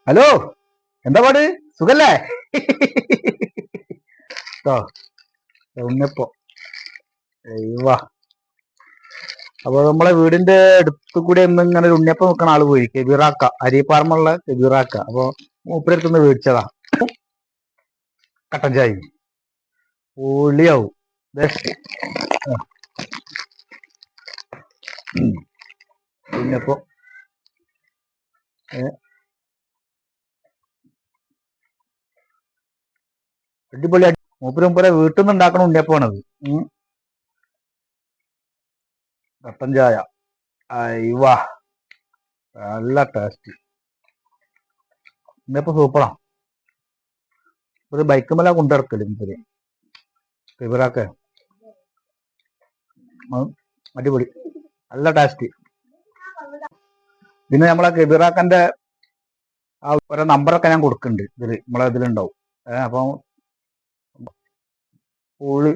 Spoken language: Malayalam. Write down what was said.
ഹലോ, എന്താ പാട്? സുഖല്ലേ? ട്ടോ ഉണ്ണിയപ്പം. വാ. അപ്പൊ നമ്മളെ വീടിന്റെ അടുത്ത് കൂടെ ഒന്ന് ഇങ്ങനെ ഒരു ഉണ്ണിയപ്പം വെക്കണ ആള് പോയി, കെബീറാക്ക, അരിപ്പാറമുള്ള കെബീറാക്ക. അപ്പൊ മൂപ്പരടുത്തുനിന്ന് മേടിച്ചതാ കട്ടൻ ചായ. പൊളിയാവും. ഉണ്ണിയപ്പം അടിപൊളി. മൂപ്പര് വീട്ടിൽ നിന്ന് ഉണ്ടാക്കണ ഉണ്ണിയപ്പമാണത്. കട്ടൻ ചായ. അയ്വാ, നല്ല ടേസ്റ്റ്. ഉണ്ണിയപ്പം സൂപ്പറാ. ഒരു ബൈക്കുമല കൊണ്ടിറക്കല് മൂപ്പര് കെബീറാക്ക. അടിപൊളി, നല്ല ടേസ്റ്റ്. പിന്നെ നമ്മളെ കെബീറാക്കന്റെ ആ ഓരോ നമ്പറൊക്കെ ഞാൻ കൊടുക്കുന്നുണ്ട് ഇതില്, നമ്മളെ ഇതിലുണ്ടാവും. അപ്പം പൊളി.